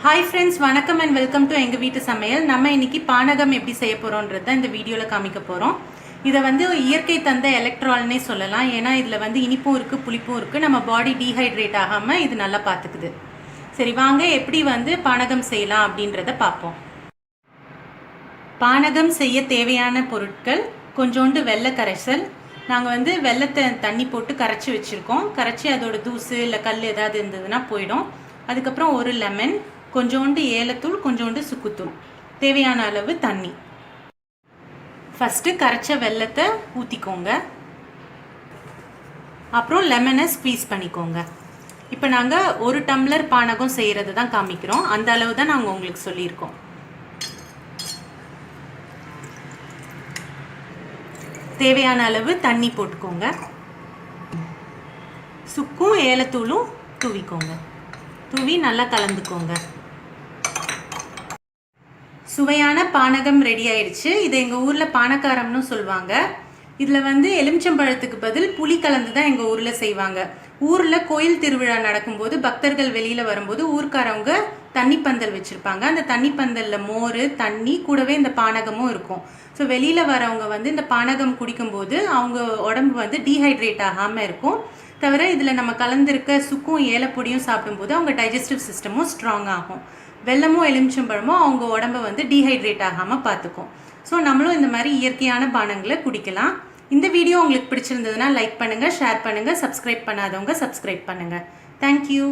Hi friends, வணக்கம் and welcome to எங்க வீட்டு சமையல். நம்ம இன்னைக்கு பானகம் எப்படி செய்ய போறோம்ன்றத இந்த வீடியோல காமிக்க போறோம். இத வந்து இயற்கை தந்த எலக்ட்ரால்னே சொல்லலாம். ஏன்னா இதுல வந்து இனிப்பும் இருக்கு, புளிப்பும் இருக்கு. நம்ம பாடி டீஹைட்ரேட் ஆகாம இது நல்லா பாத்துக்குது. சரி வாங்க எப்படி வந்து பானகம் செய்யலாம் அப்படின்றத பாப்போம். பானகம் செய்ய தேவையான பொருட்கள் கொஞ்சோண்டு வெல்ல கரைசல். நாங்க வந்து வெல்லத்தை தண்ணி போட்டு கரைச்சி வச்சிருக்கோம். கரைச்சி அதோட தூசு இல்ல கல் ஏதாவது இருந்ததுன்னா போய்டும். அதுக்கப்புறம் ஒரு லெமன், கொஞ்சோண்டு ஏலத்தூள், கொஞ்சோண்டு சுக்குத்தூள், தேவையான அளவு தண்ணி. ஃபஸ்ட்டு கரைச்ச வெல்லத்தை ஊற்றிக்கோங்க. அப்புறம் லெமனை ஸ்க்வீஸ் பண்ணிக்கோங்க. இப்போ நாங்கள் ஒரு டம்ளர் பானகம் செய்கிறது தான் காமிக்கிறோம். அந்த அளவு தான் நாங்கள் உங்களுக்கு சொல்லியிருக்கோம். தேவையான அளவு தண்ணி போட்டுக்கோங்க. சுக்கும் ஏலத்தூளும் தூவிக்கோங்க. தூவி நல்லா கலந்துக்கோங்க. சுவையான பானகம் ரெடி ஆயிடுச்சு. இதை எங்கள் ஊரில் பானக்காரம்னு சொல்லுவாங்க. இதில் வந்து எலுமிச்சம்பழத்துக்கு பதில் புளி கலந்து தான் எங்கள் ஊரில் செய்வாங்க. ஊரில் கோயில் திருவிழா நடக்கும்போது பக்தர்கள் வெளியில் வரும்போது ஊர்க்காரவங்க தண்ணி பந்தல் வச்சுருப்பாங்க. அந்த தண்ணி பந்தலில் மோர், தண்ணி கூடவே இந்த பானகமும் இருக்கும். ஸோ வெளியில் வரவங்க வந்து இந்த பானகம் குடிக்கும்போது அவங்க உடம்பு வந்து டீஹைட்ரேட் ஆகாமல் இருக்கும். தவிர இதில் நம்ம கலந்துருக்க சுக்கும் ஏலப்பொடியும் சாப்பிடும்போது அவங்க டைஜஸ்டிவ் சிஸ்டமும் ஸ்ட்ராங் ஆகும். வெல்லமும் எலுமிச்சம்பழமும் அவங்க உடம்பை வந்து டீஹைட்ரேட் ஆகாமல் பார்த்துக்கும். ஸோ நம்மளும் இந்த மாதிரி இயற்கையான பானங்களை குடிக்கலாம். இந்த வீடியோ உங்களுக்கு பிடிச்சிருந்ததுன்னா லைக் பண்ணுங்கள், ஷேர் பண்ணுங்கள், சப்ஸ்கிரைப் பண்ணாதவங்க சப்ஸ்கிரைப் பண்ணுங்கள். தேங்க்யூ.